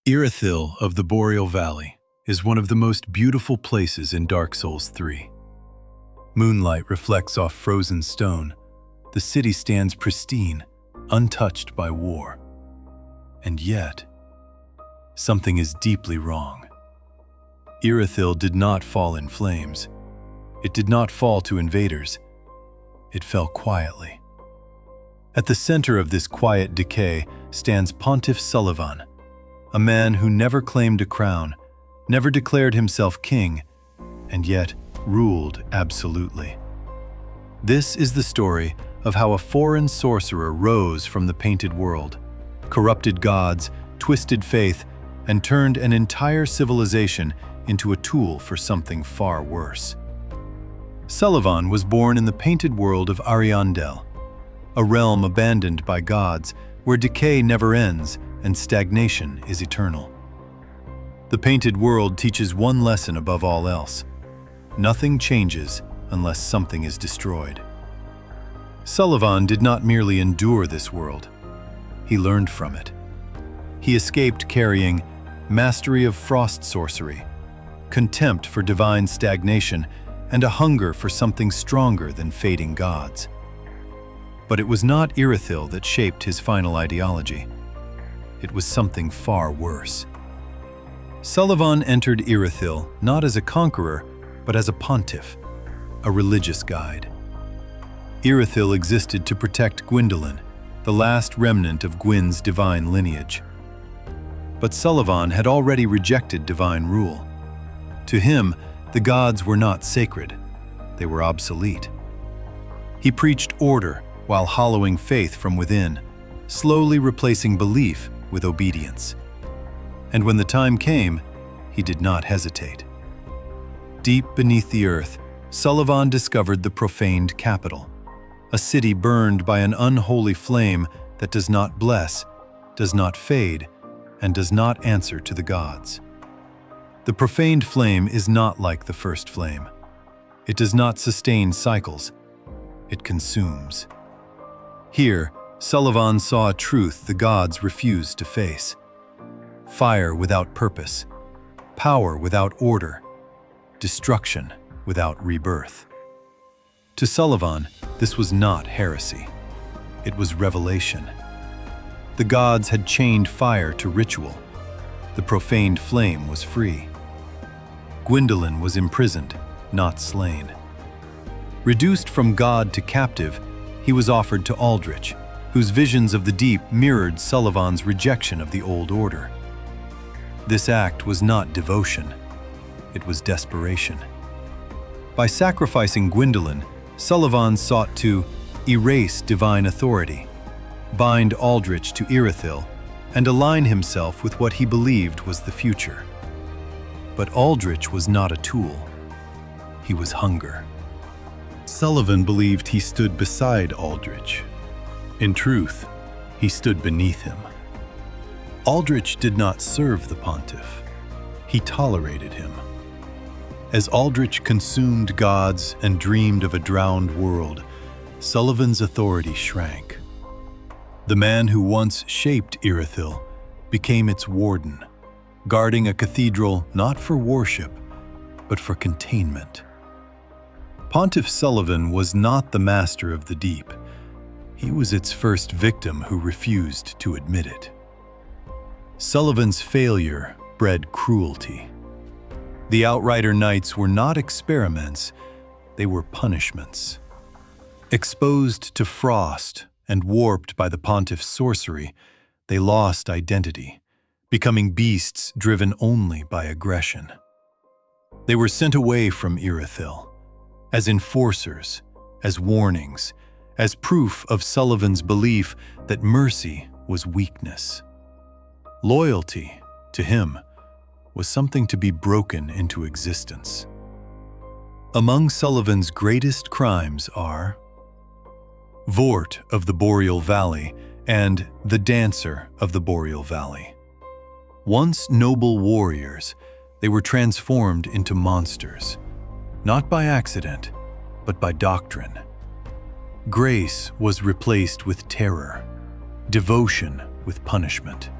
Irithyll of the Boreal Valley is one of the most beautiful places in Dark Souls 3. Moonlight reflects off frozen stone. The city stands pristine, untouched by war. And yet, something is deeply wrong. Irithyll did not fall in flames. It did not fall to invaders. It fell quietly. At the center of this quiet decay stands Pontiff Sulyvahn, a man who never claimed a crown, never declared himself king, and yet ruled absolutely. This is the story of how a foreign sorcerer rose from the painted world, corrupted gods, twisted faith, and turned an entire civilization into a tool for something far worse. Sulyvahn was born in the painted world of Irithyll, a realm abandoned by gods where decay never ends and stagnation is eternal. The painted world teaches one lesson above all else: nothing changes unless something is destroyed. Sulyvahn did not merely endure this world, he learned from it. He escaped carrying mastery of frost sorcery, contempt for divine stagnation, and a hunger for something stronger than fading gods. But it was not Irithyll that shaped his final ideology. It was something far worse. Sulyvahn entered Irithyll not as a conqueror, but as a pontiff, a religious guide. Irithyll existed to protect Gwyndolin, the last remnant of Gwyn's divine lineage. But Sulyvahn had already rejected divine rule. To him, the gods were not sacred, they were obsolete. He preached order while hollowing faith from within, slowly replacing belief with obedience. And when the time came, he did not hesitate. Deep beneath the earth, Sulyvahn discovered the Profaned Capital, a city burned by an unholy flame that does not bless, does not fade, and does not answer to the gods. The Profaned Flame is not like the first flame. It does not sustain cycles. It consumes. Here, Sulyvahn saw a truth the gods refused to face: fire without purpose, power without order, destruction without rebirth. To Sulyvahn, this was not heresy. It was revelation. The gods had chained fire to ritual. The profaned flame was free. Gwyndolin was imprisoned, not slain. Reduced from god to captive, he was offered to Aldrich, whose visions of the deep mirrored Sulyvahn's rejection of the old order. This act was not devotion, it was desperation. By sacrificing Gwyndolin, Sulyvahn sought to erase divine authority, bind Aldrich to Irithyll, and align himself with what he believed was the future. But Aldrich was not a tool. He was hunger. Sulyvahn believed he stood beside Aldrich. In truth, he stood beneath him. Aldrich did not serve the pontiff. He tolerated him. As Aldrich consumed gods and dreamed of a drowned world, Sulyvahn's authority shrank. The man who once shaped Irithyll became its warden, guarding a cathedral not for worship, but for containment. Pontiff Sulyvahn was not the master of the deep. He was its first victim who refused to admit it. Sulyvahn's failure bred cruelty. The Outrider Knights were not experiments, they were punishments. Exposed to frost and warped by the pontiff's sorcery, they lost identity, becoming beasts driven only by aggression. They were sent away from Irithyll, as enforcers, as warnings, as proof of Sulyvahn's belief that mercy was weakness. Loyalty, to him, was something to be broken into existence. Among Sulyvahn's greatest crimes are Vort of the Boreal Valley and the Dancer of the Boreal Valley. Once noble warriors, they were transformed into monsters, not by accident, but by doctrine. Grace was replaced with terror, devotion with punishment.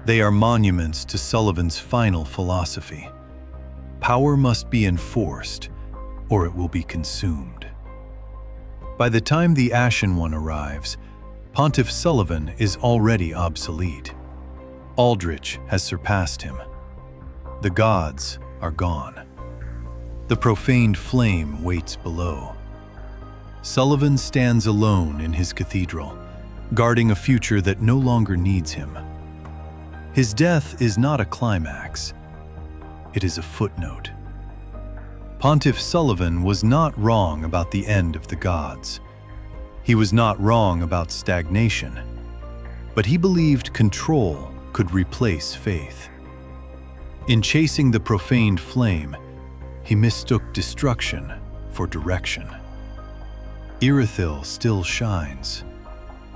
They are monuments to Sulyvahnn's final philosophy. Power must be enforced, or it will be consumed. By the time the Ashen One arrives, Pontiff Sulyvahn is already obsolete. Aldrich has surpassed him. The gods are gone. The Profaned Flame waits below. Sulyvahn stands alone in his cathedral, guarding a future that no longer needs him. His death is not a climax. It is a footnote. Pontiff Sulyvahn was not wrong about the end of the gods. He was not wrong about stagnation, but he believed control could replace faith. In chasing the Profaned Flame, he mistook destruction for direction. Irithyll still shines.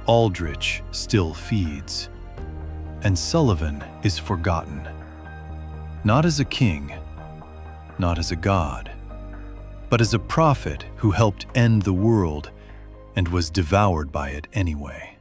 Aldrich still feeds. And Sulyvahn is forgotten. Not as a king, not as a god, but as a prophet who helped end the world and was devoured by it anyway.